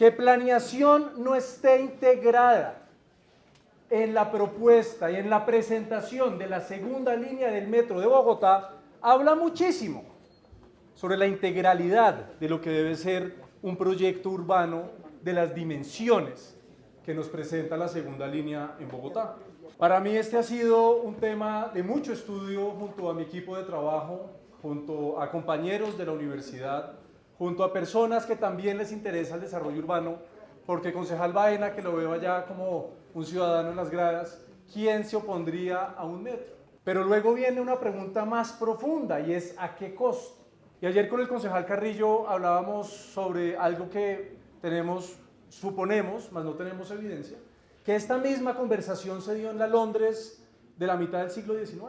Que planeación no esté integrada en la propuesta y en la presentación de la segunda línea del metro de Bogotá habla muchísimo sobre la integralidad de lo que debe ser un proyecto urbano de las dimensiones que nos presenta la segunda línea en Bogotá. Para mí este ha sido un tema de mucho estudio junto a mi equipo de trabajo, junto a compañeros de la universidad, junto a personas que también les interesa el desarrollo urbano, porque concejal Baena, que lo veo allá como un ciudadano en las gradas, ¿quién se opondría a un metro? Pero luego viene una pregunta más profunda y es ¿a qué costo? Y ayer con el concejal Carrillo hablábamos sobre algo que suponemos, mas no tenemos evidencia, que esta misma conversación se dio en la Londres de la mitad del siglo XIX,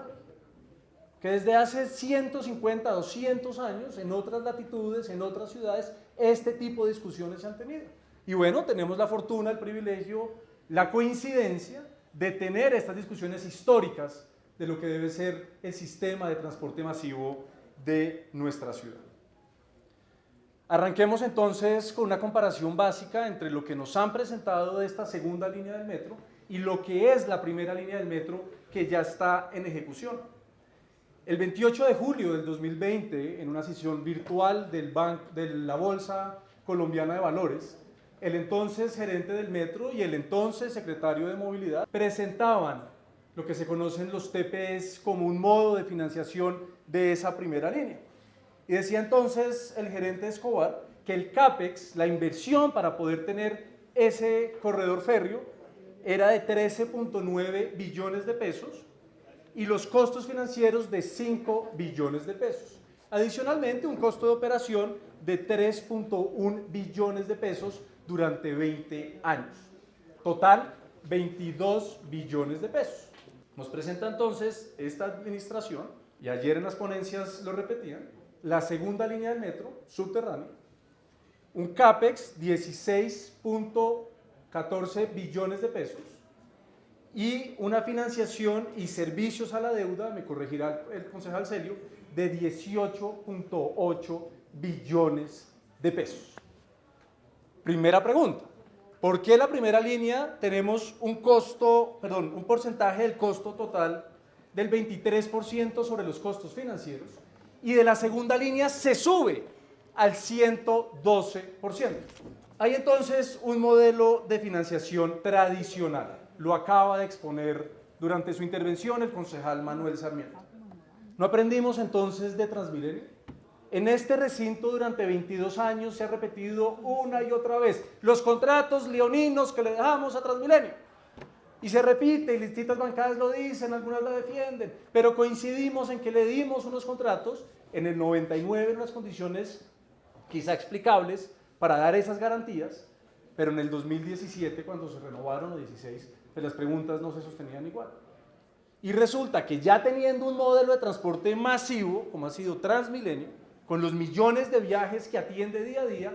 que desde hace 150, 200 años, en otras latitudes, en otras ciudades, este tipo de discusiones se han tenido. Y bueno, tenemos la fortuna, el privilegio, la coincidencia de tener estas discusiones históricas de lo que debe ser el sistema de transporte masivo de nuestra ciudad. Arranquemos entonces con una comparación básica entre lo que nos han presentado de esta segunda línea del metro y lo que es la primera línea del metro que ya está en ejecución. El 28 de julio del 2020, en una sesión virtual de la Bolsa Colombiana de Valores, el entonces gerente del metro y el entonces secretario de Movilidad presentaban lo que se conocen los TPS como un modo de financiación de esa primera línea. Y decía entonces el gerente Escobar que el CAPEX, la inversión para poder tener ese corredor férreo, era de 13.9 billones de pesos y los costos financieros de 5 billones de pesos. Adicionalmente, un costo de operación de 3.1 billones de pesos durante 20 años. Total, 22 billones de pesos. Nos presenta entonces esta administración, y ayer en las ponencias lo repetían, la segunda línea del metro subterráneo, un CAPEX 16.14 billones de pesos y una financiación y servicios a la deuda, me corregirá el concejal Celio, de 18.8 billones de pesos. Primera pregunta, ¿por qué la primera línea tenemos un porcentaje del costo total del 23% sobre los costos financieros y de la segunda línea se sube al 112%? Hay entonces un modelo de financiación tradicional, lo acaba de exponer durante su intervención el concejal Manuel Sarmiento. ¿No aprendimos entonces de Transmilenio? En este recinto durante 22 años se ha repetido una y otra vez los contratos leoninos que le dejamos a Transmilenio. Y se repite, y distintas bancadas lo dicen, algunas la defienden, pero coincidimos en que le dimos unos contratos en el 99 en unas condiciones quizá explicables para dar esas garantías, pero en el 2017, cuando se renovaron, o 16, pues las preguntas no se sostenían igual. Y resulta que ya teniendo un modelo de transporte masivo, como ha sido Transmilenio, con los millones de viajes que atiende día a día,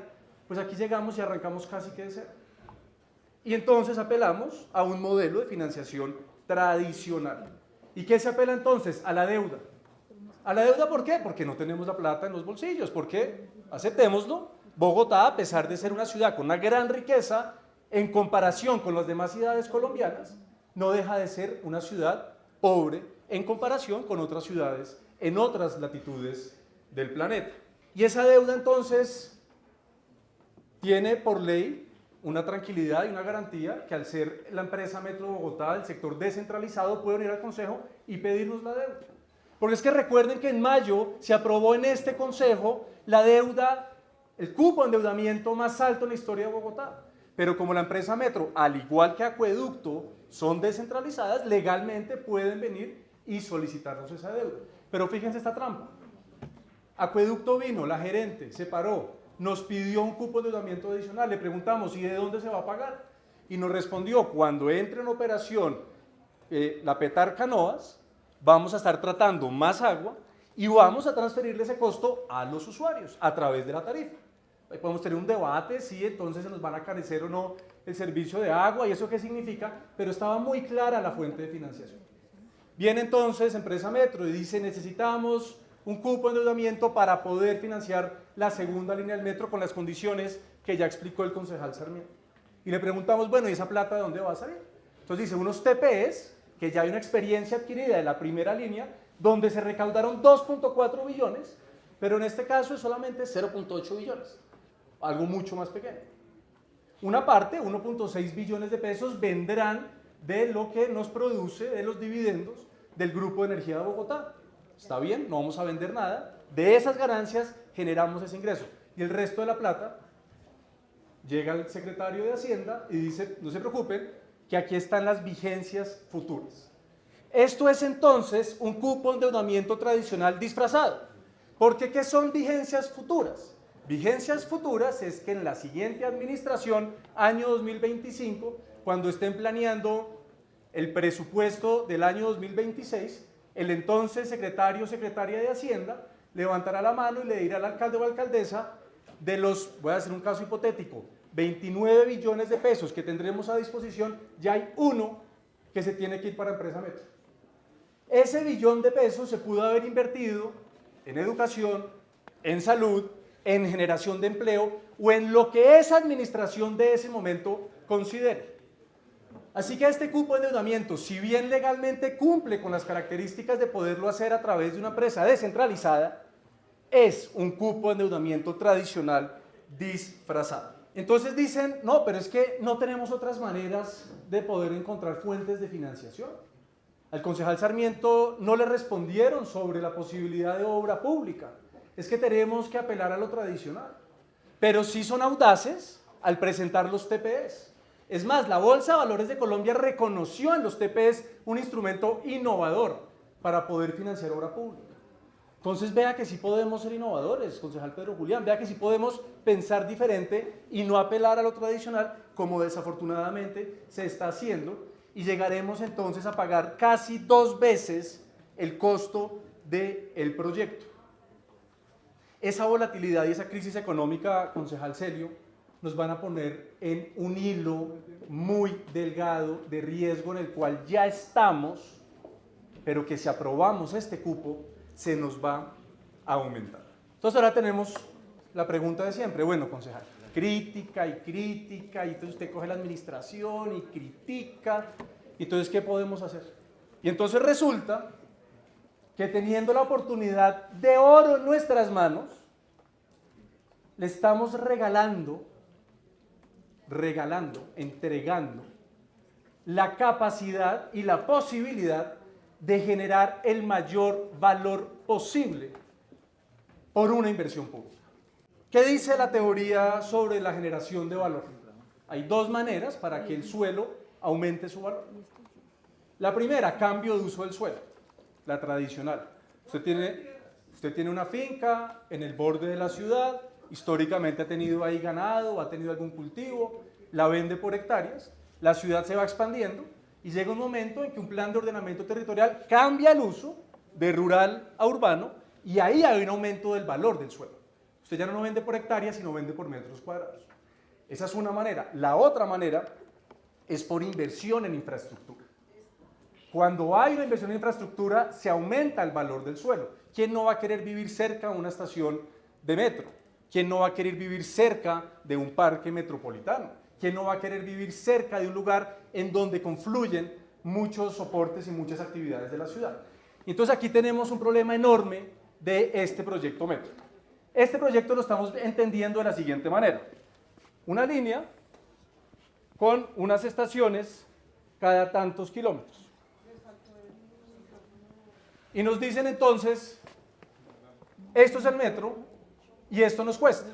pues aquí llegamos y arrancamos casi que de cero. Y entonces apelamos a un modelo de financiación tradicional. ¿Y qué se apela entonces? A la deuda. ¿A la deuda por qué? Porque no tenemos la plata en los bolsillos. ¿Por qué? Aceptémoslo. Bogotá, a pesar de ser una ciudad con una gran riqueza, en comparación con las demás ciudades colombianas, no deja de ser una ciudad pobre en comparación con otras ciudades en otras latitudes del planeta. Y esa deuda entonces tiene por ley una tranquilidad y una garantía que al ser la empresa Metro Bogotá, el sector descentralizado, puede venir al Consejo y pedirnos la deuda. Porque es que recuerden que en mayo se aprobó en este Consejo la deuda, el cupo de endeudamiento más alto en la historia de Bogotá. Pero como la empresa Metro, al igual que Acueducto, son descentralizadas, legalmente pueden venir y solicitarnos esa deuda. Pero fíjense esta trampa. Acueducto vino, la gerente, se paró, nos pidió un cupo de endeudamiento adicional, le preguntamos, ¿y de dónde se va a pagar? Y nos respondió, cuando entre en operación la Petar Canoas, vamos a estar tratando más agua y vamos a transferirle ese costo a los usuarios a través de la tarifa. Ahí podemos tener un debate si entonces se nos van a carecer o no el servicio de agua y eso qué significa, pero estaba muy clara la fuente de financiación. Viene entonces empresa Metro y dice necesitamos un cupo de endeudamiento para poder financiar la segunda línea del metro con las condiciones que ya explicó el concejal Sarmiento. Y le preguntamos, bueno, ¿y esa plata de dónde va a salir? Entonces dice, unos TPEs, que ya hay una experiencia adquirida de la primera línea, donde se recaudaron 2.4 billones, pero en este caso es solamente 0.8 billones, algo mucho más pequeño. Una parte, 1.6 billones de pesos, vendrán de lo que nos produce de los dividendos del Grupo de Energía de Bogotá. Está bien, no vamos a vender nada, de esas ganancias generamos ese ingreso. Y el resto de la plata llega el secretario de Hacienda y dice, no se preocupen, que aquí están las vigencias futuras. Esto es entonces un cupo de endeudamiento tradicional disfrazado. Porque ¿qué son vigencias futuras? Vigencias futuras es que en la siguiente administración, año 2025, cuando estén planeando el presupuesto del año 2026, el entonces secretario o secretaria de Hacienda levantará la mano y le dirá al alcalde o alcaldesa, de los, voy a hacer un caso hipotético, 29 billones de pesos que tendremos a disposición, ya hay uno que se tiene que ir para Empresa Metro. Ese billón de pesos se pudo haber invertido en educación, en salud, en generación de empleo o en lo que esa administración de ese momento considere. Así que este cupo de endeudamiento, si bien legalmente cumple con las características de poderlo hacer a través de una empresa descentralizada, es un cupo de endeudamiento tradicional disfrazado. Entonces dicen, no, pero es que no tenemos otras maneras de poder encontrar fuentes de financiación. Al concejal Sarmiento no le respondieron sobre la posibilidad de obra pública. Es que tenemos que apelar a lo tradicional. Pero sí son audaces al presentar los TPEs. Es más, la Bolsa de Valores de Colombia reconoció en los TPEs un instrumento innovador para poder financiar obra pública. Entonces vea que sí podemos ser innovadores, concejal Pedro Julián, vea que sí podemos pensar diferente y no apelar a lo tradicional como desafortunadamente se está haciendo y llegaremos entonces a pagar casi 2 veces el costo del proyecto. Esa volatilidad y esa crisis económica, concejal Celio, nos van a poner en un hilo muy delgado de riesgo en el cual ya estamos, pero que si aprobamos este cupo, se nos va a aumentar. Entonces ahora tenemos la pregunta de siempre. Bueno, concejal, crítica, y entonces usted coge la administración y critica, y entonces ¿qué podemos hacer? Y entonces resulta que teniendo la oportunidad de oro en nuestras manos, le estamos entregando la capacidad y la posibilidad de generar el mayor valor posible por una inversión pública. ¿Qué dice la teoría sobre la generación de valor? Hay 2 maneras para que el suelo aumente su valor. La primera, cambio de uso del suelo, la tradicional. Usted tiene una finca en el borde de la ciudad, históricamente ha tenido ahí ganado, ha tenido algún cultivo, la vende por hectáreas, la ciudad se va expandiendo y llega un momento en que un plan de ordenamiento territorial cambia el uso de rural a urbano y ahí hay un aumento del valor del suelo. Usted ya no lo vende por hectáreas, sino vende por metros cuadrados. Esa es una manera. La otra manera es por inversión en infraestructura. Cuando hay una inversión en infraestructura, se aumenta el valor del suelo. ¿Quién no va a querer vivir cerca de una estación de metro? ¿Quién no va a querer vivir cerca de un parque metropolitano? ¿Quién no va a querer vivir cerca de un lugar en donde confluyen muchos soportes y muchas actividades de la ciudad? Y entonces aquí tenemos un problema enorme de este proyecto metro. Este proyecto lo estamos entendiendo de la siguiente manera. Una línea con unas estaciones cada tantos kilómetros. Y nos dicen entonces, esto es el metro y esto nos cuesta.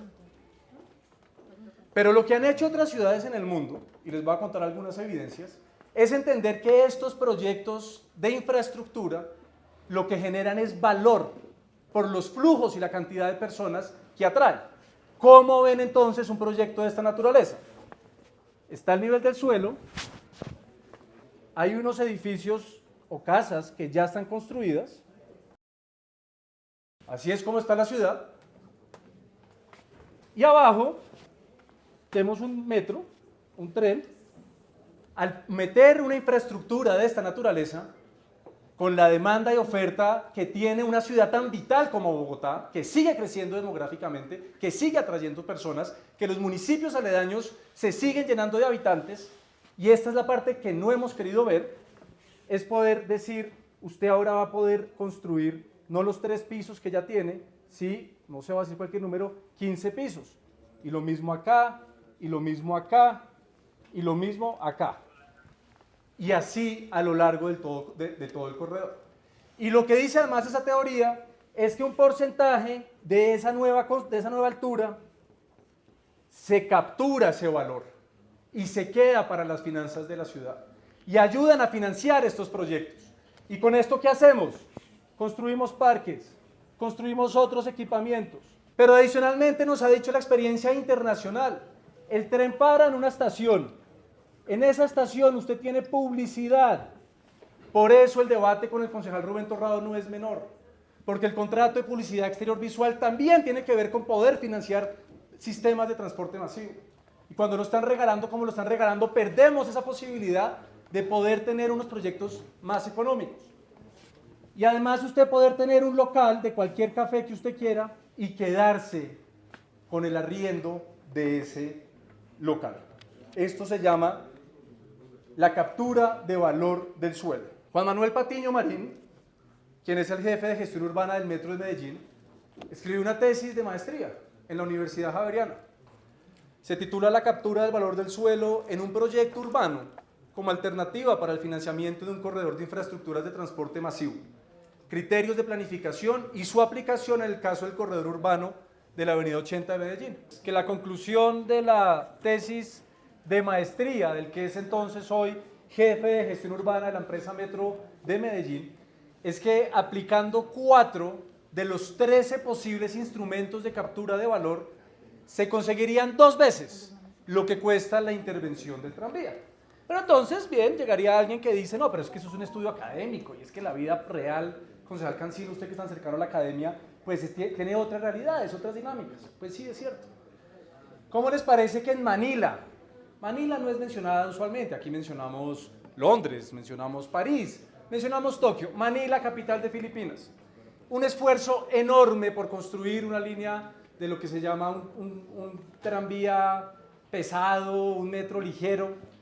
Pero lo que han hecho otras ciudades en el mundo, y les voy a contar algunas evidencias, es entender que estos proyectos de infraestructura lo que generan es valor por los flujos y la cantidad de personas que atraen. ¿Cómo ven entonces un proyecto de esta naturaleza? Está al nivel del suelo, hay unos edificios o casas que ya están construidas, así es como está la ciudad, y abajo tenemos un metro, un tren. Al meter una infraestructura de esta naturaleza, con la demanda y oferta que tiene una ciudad tan vital como Bogotá, que sigue creciendo demográficamente, que sigue atrayendo personas, que los municipios aledaños se siguen llenando de habitantes, y esta es la parte que no hemos querido ver, es poder decir, usted ahora va a poder construir no los 3 pisos que ya tiene, sí, no se va a decir cualquier número, 15 pisos, y lo mismo acá, y lo mismo acá, y lo mismo acá. Y así a lo largo de todo el corredor. Y lo que dice además esa teoría es que un porcentaje de esa nueva altura se captura ese valor y se queda para las finanzas de la ciudad y ayudan a financiar estos proyectos. ¿Y con esto qué hacemos? Construimos parques, construimos otros equipamientos, pero adicionalmente nos ha dicho la experiencia internacional, el tren para en una estación. En esa estación usted tiene publicidad. Por eso el debate con el concejal Rubén Torrado no es menor, porque el contrato de publicidad exterior visual también tiene que ver con poder financiar sistemas de transporte masivo. Y cuando lo están regalando como lo están regalando, perdemos esa posibilidad de poder tener unos proyectos más económicos. Y además usted poder tener un local de cualquier café que usted quiera y quedarse con el arriendo de ese local. Esto se llama la captura de valor del suelo. Juan Manuel Patiño Marín, quien es el jefe de gestión urbana del Metro de Medellín, escribió una tesis de maestría en la Universidad Javeriana. Se titula La captura del valor del suelo en un proyecto urbano como alternativa para el financiamiento de un corredor de infraestructuras de transporte masivo, criterios de planificación y su aplicación en el caso del corredor urbano de la Avenida 80 de Medellín. Que la conclusión de la tesis de maestría del que es entonces hoy jefe de gestión urbana de la empresa Metro de Medellín es que aplicando 4 de los 13 posibles instrumentos de captura de valor se conseguirían 2 veces lo que cuesta la intervención del tranvía. Pero entonces, bien, llegaría alguien que dice, no, pero es que eso es un estudio académico y es que la vida real, concejal Cancino, usted que es tan cercano a la academia, pues tiene otras realidades, otras dinámicas. Pues sí, es cierto. ¿Cómo les parece que en Manila no es mencionada usualmente? Aquí mencionamos Londres, mencionamos París, mencionamos Tokio. Manila, capital de Filipinas. Un esfuerzo enorme por construir una línea de lo que se llama un tranvía pesado, un metro ligero.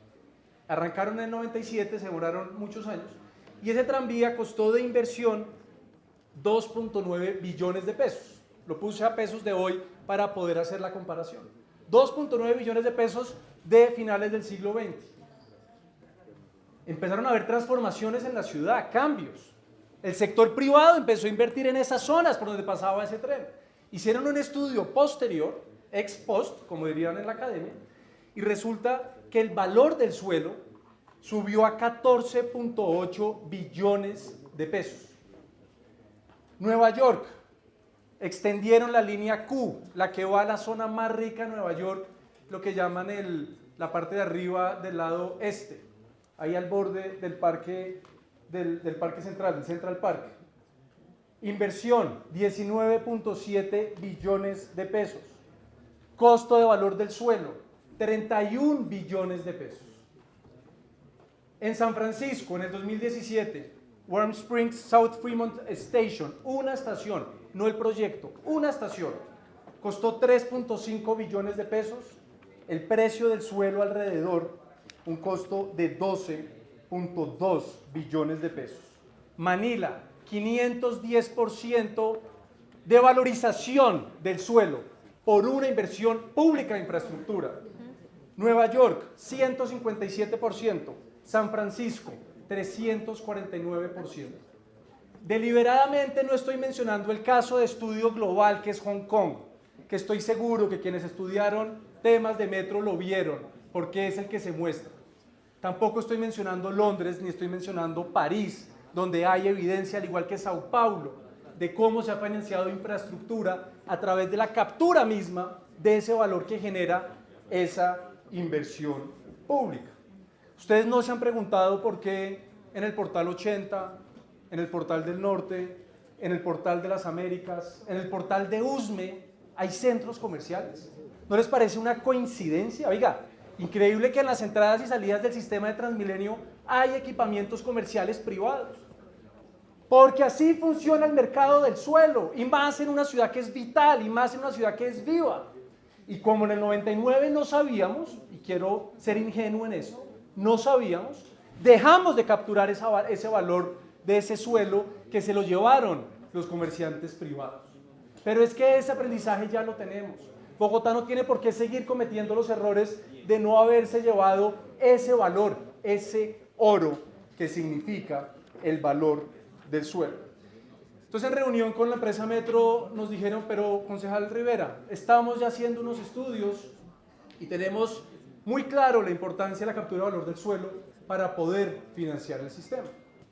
Arrancaron en el 97, se demoraron muchos años. Y ese tranvía costó de inversión 2.9 billones de pesos. Lo puse a pesos de hoy para poder hacer la comparación. 2.9 billones de pesos de finales del siglo XX. Empezaron a haber transformaciones en la ciudad, cambios. El sector privado empezó a invertir en esas zonas por donde pasaba ese tren. Hicieron un estudio posterior, ex post, como dirían en la academia, y resulta que el valor del suelo subió a 14.8 billones de pesos. Nueva York, extendieron la línea Q, la que va a la zona más rica de Nueva York, lo que llaman la parte de arriba del lado este, ahí al borde del parque central, del Central Park. Inversión, 19.7 billones de pesos. Costo de valor del suelo, 31 billones de pesos. En San Francisco, en el 2017, Warm Springs South Fremont Station, una estación, no el proyecto, una estación, costó 3.5 billones de pesos. El precio del suelo alrededor, un costo de 12.2 billones de pesos. Manila, 510% de valorización del suelo por una inversión pública en infraestructura. Nueva York, 157%. San Francisco, 349%. Deliberadamente no estoy mencionando el caso de estudio global que es Hong Kong, que estoy seguro que quienes estudiaron temas de metro lo vieron, porque es el que se muestra. Tampoco estoy mencionando Londres ni estoy mencionando París, donde hay evidencia, al igual que Sao Paulo, de cómo se ha financiado infraestructura a través de la captura misma de ese valor que genera esa inversión pública. Ustedes no se han preguntado por qué en el portal 80, en el portal del norte, en el portal de las Américas, en el portal de Usme, hay centros comerciales. ¿No les parece una coincidencia? Oiga, increíble que en las entradas y salidas del sistema de Transmilenio hay equipamientos comerciales privados. Porque así funciona el mercado del suelo, y más en una ciudad que es vital, y más en una ciudad que es viva. Y como en el 99 no sabíamos, y quiero ser ingenuo en esto, no sabíamos, dejamos de capturar ese valor de ese suelo que se lo llevaron los comerciantes privados. Pero es que ese aprendizaje ya lo tenemos. Bogotá no tiene por qué seguir cometiendo los errores de no haberse llevado ese valor, ese oro que significa el valor del suelo. Entonces, en reunión con la empresa Metro nos dijeron, pero concejal Rivera, estamos ya haciendo unos estudios y tenemos muy claro la importancia de la captura de valor del suelo para poder financiar el sistema.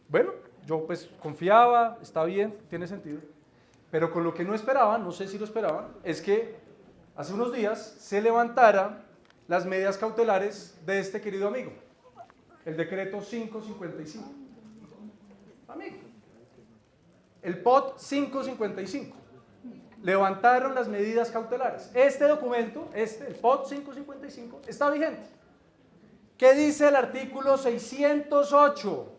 Bueno, yo pues confiaba, está bien, tiene sentido, pero con lo que no esperaban, no sé si lo esperaban, es que hace unos días se levantaran las medidas cautelares de este querido amigo, el decreto 555. Amigo, el POT 555. Levantaron las medidas cautelares. Este documento, el POT 555, está vigente. ¿Qué dice el artículo 608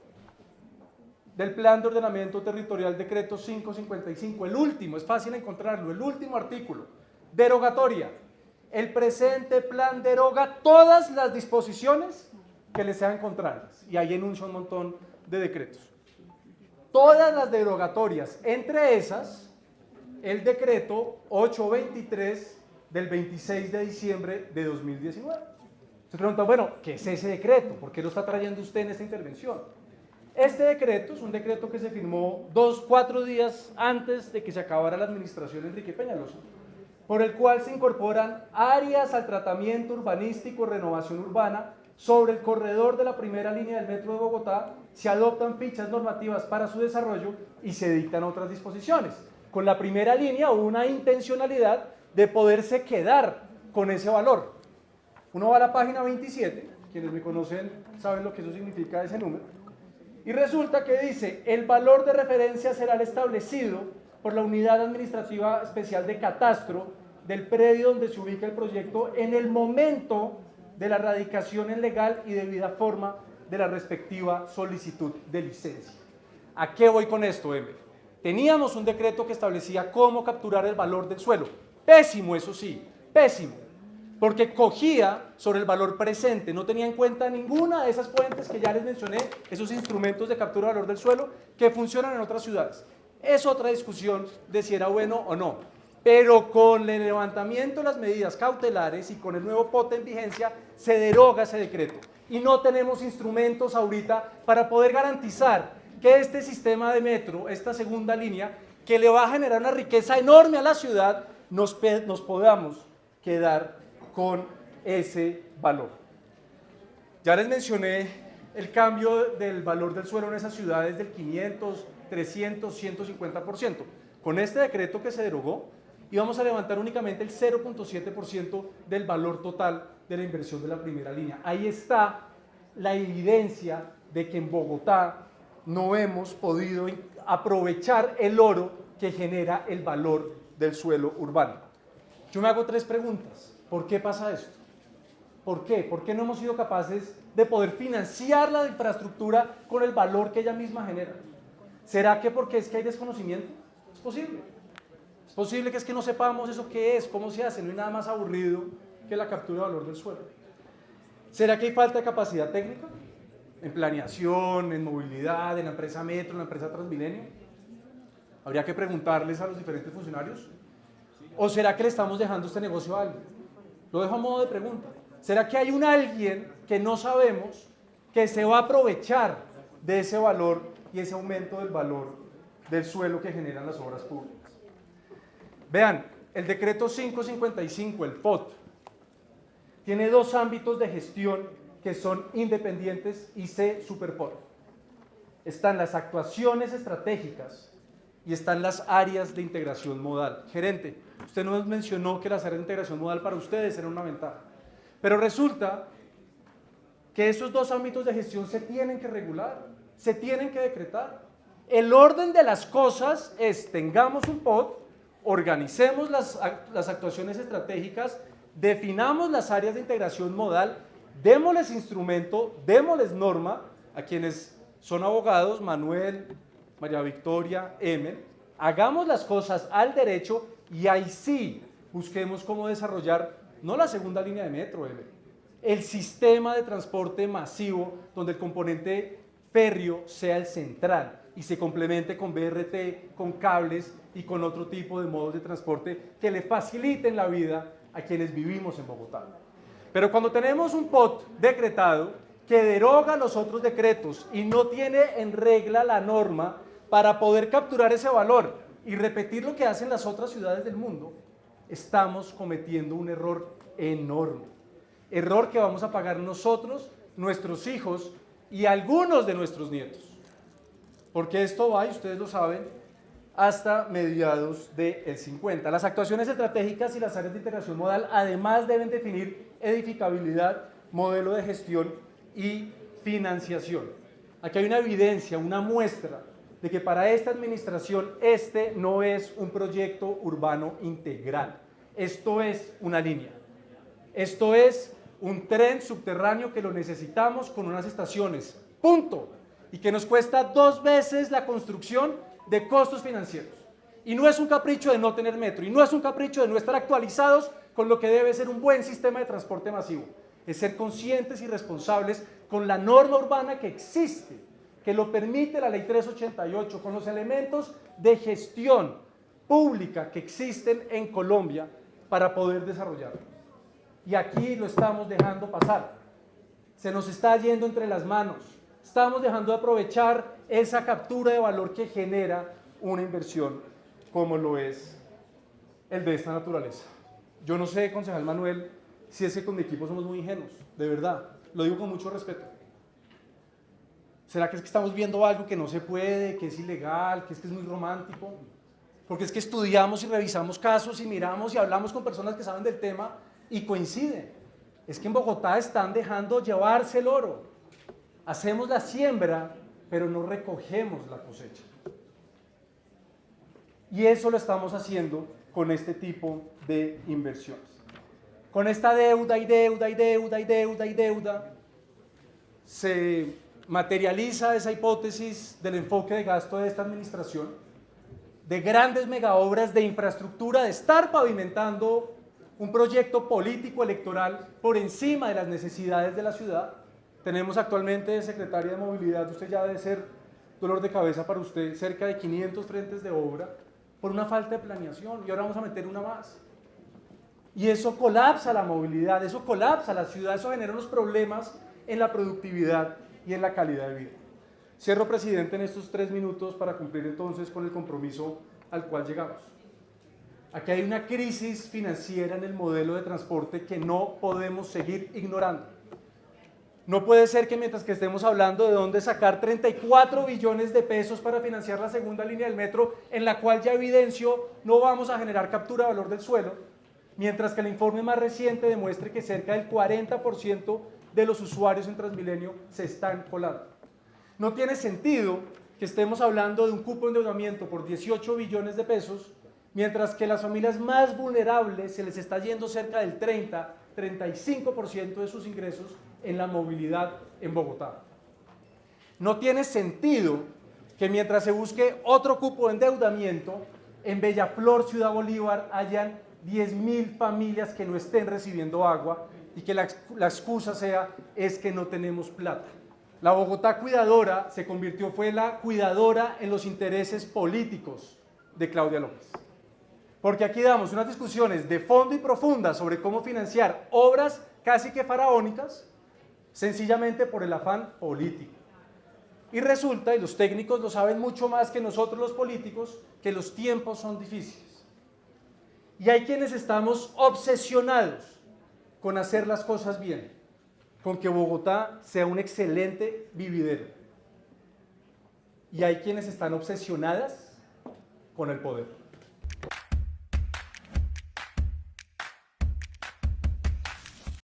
del Plan de Ordenamiento Territorial, decreto 555? El último, es fácil encontrarlo, el último artículo. Derogatoria. El presente plan deroga todas las disposiciones que le sean contrarias. Y ahí enuncia un montón de decretos. Todas las derogatorias, entre esas, el decreto 823 del 26 de diciembre de 2019. Se pregunta, bueno, ¿qué es ese decreto? ¿Por qué lo está trayendo usted en esta intervención? Este decreto es un decreto que se firmó 4 días antes de que se acabara la administración Enrique Peñalosa, por el cual se incorporan áreas al tratamiento urbanístico y renovación urbana sobre el corredor de la primera línea del Metro de Bogotá, se adoptan fichas normativas para su desarrollo y se dictan otras disposiciones. Con la primera línea hubo una intencionalidad de poderse quedar con ese valor. Uno va a la página 27, quienes me conocen saben lo que eso significa, ese número, y resulta que dice, el valor de referencia será el establecido por la Unidad Administrativa Especial de Catastro del predio donde se ubica el proyecto en el momento de la radicación en legal y debida forma de la respectiva solicitud de licencia. ¿A qué voy con esto, Emer? Teníamos un decreto que establecía cómo capturar el valor del suelo. Pésimo, eso sí, pésimo, porque cogía sobre el valor presente, no tenía en cuenta ninguna de esas fuentes que ya les mencioné, esos instrumentos de captura de valor del suelo que funcionan en otras ciudades. Es otra discusión de si era bueno o no, pero con el levantamiento de las medidas cautelares y con el nuevo POT en vigencia se deroga ese decreto y no tenemos instrumentos ahorita para poder garantizar que este sistema de metro, esta segunda línea, que le va a generar una riqueza enorme a la ciudad, nos podamos quedar con ese valor. Ya les mencioné el cambio del valor del suelo en esas ciudades del 500, 300, 150%. Con este decreto que se derogó, íbamos a levantar únicamente el 0.7% del valor total de la inversión de la primera línea. Ahí está la evidencia de que en Bogotá no hemos podido aprovechar el oro que genera el valor del suelo urbano. Yo me hago 3 preguntas. ¿Por qué pasa esto? ¿Por qué? ¿Por qué no hemos sido capaces de poder financiar la infraestructura con el valor que ella misma genera? ¿Será que porque es que hay desconocimiento? Es posible. Es posible que es que no sepamos eso qué es, cómo se hace. No hay nada más aburrido que la captura de valor del suelo. ¿Será que hay falta de capacidad técnica? En planeación, en movilidad, en la empresa Metro, en la empresa Transmilenio. Habría que preguntarles a los diferentes funcionarios. ¿O será que le estamos dejando este negocio a alguien? Lo dejo a modo de pregunta. ¿Será que hay un alguien que no sabemos que se va a aprovechar de ese valor y ese aumento del valor del suelo que generan las obras públicas? Vean, el decreto 555, el POT, tiene 2 ámbitos de gestión que son independientes y se superponen. Están las actuaciones estratégicas y están las áreas de integración modal. Gerente, usted nos mencionó que las áreas de integración modal para ustedes eran una ventaja, pero resulta que esos 2 ámbitos de gestión se tienen que regular, se tienen que decretar. El orden de las cosas es, tengamos un POT, organicemos las actuaciones estratégicas, definamos las áreas de integración modal, démosles instrumento, démosles norma a quienes son abogados, Manuel, María Victoria, Emer, hagamos las cosas al derecho y ahí sí busquemos cómo desarrollar, no la segunda línea de metro, Emer, el sistema de transporte masivo donde el componente férreo sea el central y se complemente con BRT, con cables y con otro tipo de modos de transporte que le faciliten la vida a quienes vivimos en Bogotá. Pero cuando tenemos un POT decretado que deroga los otros decretos y no tiene en regla la norma para poder capturar ese valor y repetir lo que hacen las otras ciudades del mundo, estamos cometiendo un error enorme. Error que vamos a pagar nosotros, nuestros hijos y algunos de nuestros nietos. Porque esto va, y ustedes lo saben, hasta mediados del 50. Las actuaciones estratégicas y las áreas de integración modal además deben definir edificabilidad, modelo de gestión y financiación. Aquí hay una evidencia, una muestra de que para esta administración este no es un proyecto urbano integral. Esto es una línea. Esto es un tren subterráneo que lo necesitamos con unas estaciones, punto, y que nos cuesta 2 veces la construcción de costos financieros. Y no es un capricho de no tener metro, y no es un capricho de no estar actualizados con lo que debe ser un buen sistema de transporte masivo. Es ser conscientes y responsables con la norma urbana que existe, que lo permite la Ley 388, con los elementos de gestión pública que existen en Colombia para poder desarrollarlo. Y aquí lo estamos dejando pasar. Se nos está yendo entre las manos. Estamos dejando de aprovechar esa captura de valor que genera una inversión como lo es el de esta naturaleza. Yo no sé, concejal Manuel, si es que con mi equipo somos muy ingenuos, de verdad, lo digo con mucho respeto. ¿Será que es que estamos viendo algo que no se puede, que es ilegal, que es muy romántico? Porque es que estudiamos y revisamos casos y miramos y hablamos con personas que saben del tema y coinciden. Es que en Bogotá están dejando llevarse el oro. Hacemos la siembra, pero no recogemos la cosecha. Y eso lo estamos haciendo con este tipo de inversiones. Con esta deuda y deuda y deuda y deuda y deuda, se materializa esa hipótesis del enfoque de gasto de esta administración, de grandes megaobras de infraestructura, de estar pavimentando un proyecto político electoral por encima de las necesidades de la ciudad. Tenemos actualmente, secretaria de Movilidad, usted ya debe ser dolor de cabeza para usted, cerca de 500 frentes de obra por una falta de planeación, y ahora vamos a meter una más. Y eso colapsa la movilidad, eso colapsa la ciudad, eso genera unos problemas en la productividad y en la calidad de vida. Cierro, presidente, en estos 3 minutos para cumplir entonces con el compromiso al cual llegamos. Aquí hay una crisis financiera en el modelo de transporte que no podemos seguir ignorando. No puede ser que mientras que estemos hablando de dónde sacar 34 billones de pesos para financiar la segunda línea del metro, en la cual ya evidencio no vamos a generar captura de valor del suelo, mientras que el informe más reciente demuestre que cerca del 40% de los usuarios en Transmilenio se están colando. No tiene sentido que estemos hablando de un cupo de endeudamiento por 18 billones de pesos, mientras que las familias más vulnerables se les está yendo cerca del 35% de sus ingresos en la movilidad en Bogotá. No tiene sentido que mientras se busque otro cupo de endeudamiento, en Bellaflor, Ciudad Bolívar, hayan 10.000 familias que no estén recibiendo agua y que la excusa sea es que no tenemos plata. La Bogotá cuidadora fue la cuidadora en los intereses políticos de Claudia López. Porque aquí damos unas discusiones de fondo y profundas sobre cómo financiar obras casi que faraónicas, sencillamente por el afán político. Y resulta, y los técnicos lo saben mucho más que nosotros los políticos, que los tiempos son difíciles. Y hay quienes estamos obsesionados con hacer las cosas bien, con que Bogotá sea un excelente vividero. Y hay quienes están obsesionadas con el poder.